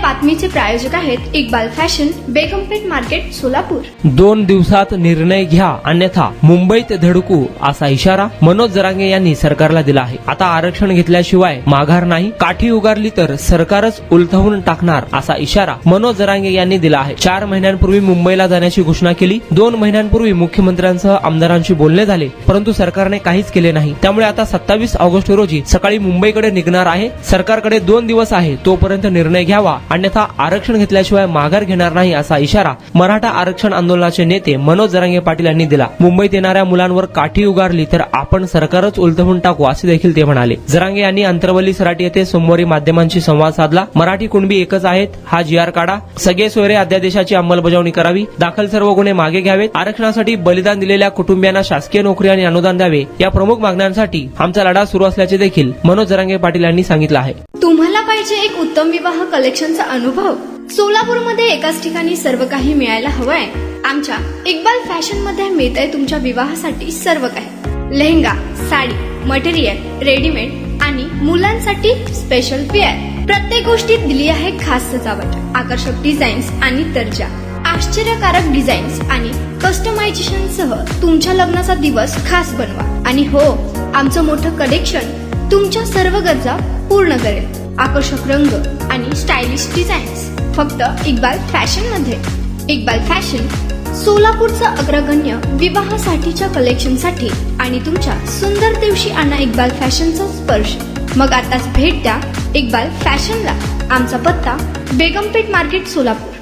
बातमीचे प्रायोजक आहेत Iqbal fashion, बेगमपेठ market, Solapur. 2 दिवसात निर्णय घ्या अन्यथा मुंबईत धडकू असा इशारा मनोज जरांगे यांनी सरकारला दिला आहे। आता आरक्षण घेतल्याशिवाय माघार नाही, काठी उगारली तर सरकारच उलथवून टाकणार असा इशारा मनोज जरांगे यांनी दिला आहे। 4 महिन्यांपूर्वी मुंबईला जाण्याची घोषणा केली। 2 महिन्यांपूर्वी मुख्यमंत्र्यांसह आमदारांशी बोलणे झाले, परंतु सरकारने काहीच केले नाही। त्यामुळे आता 27 ऑगस्ट रोजी सकाळी मुंबईकडे निघणार आहे। सरकारकडे 2 दिवस आहे, तोपर्यंत निर्णय घ्यावा अन्यथा आरक्षण घेतल्याशिवाय माघार घेणार नाही असा इशारा मराठा आरक्षण आंदोलनाचे नेते मनोज जरांगे पाटील यांनी दिला। मुंबईत येणाऱ्या मुलांवर काठी उगारली तर आपण सरकारच उलथवून टाकू असे देखील ते म्हणाले। जरांगे यांनी अंतरवली सराटी येथे सोमवारी माध्यमांशी संवाद साधला। मराठी कुणबी एकच आहेत, हा GR काढा, सगळे सोयरे अध्यादेशाची अंमलबजावणी करावी, दाखल सर्व गुन्हे मागे घ्यावेत, आरक्षणासाठी बलिदान दिलेल्या कुटुंबियांना शासकीय नोकरी आणि अनुदान द्यावे, या प्रमुख मागण्यांसाठी आमचा लढा सुरू असल्याचे देखील मनोज जरांगे पाटील यांनी सांगितलं आहे। तुम्हाला पाहिजे एक उत्तम विवाह कलेक्शनचा अनुभव? सोलापूरमध्ये एकाच ठिकाणी सर्व काही मिळायला हवंय? आमच्या इक्बाल फॅशन मध्ये मिळतंय तुमच्या विवाहासाठी सर्व काही। लेहंगा, साडी, मटेरियल, रेडीमेड आणि मुलांसाठी स्पेशल वेअर। प्रत्येक गोष्टीत दिली आहे खास सजावट, आकर्षक डिझाईन्स आणि दर्जा, आश्चर्यकारक डिझाईन्स आणि कस्टमायझेशन सह तुमच्या लग्नाचा दिवस खास बनवा। आणि हो, आमचं मोठं कलेक्शन तुमच्या सर्व गरजा पूर्ण करेल। आकर्षक रंग आणि स्टायलिश डिझाईन्स फक्त इक्बाल फॅशन मध्ये। इक्बाल फॅशन सोलापूरचा अग्रगण्य विवाहासाठीच्या कलेक्शनसाठी आणि तुमच्या सुंदर दिवशी आणा इक्बाल फॅशनचा स्पर्श। मग आताच भेट द्या इक्बाल फॅशनला। आमचा पत्ता बेगमपेठ मार्केट, सोलापूर।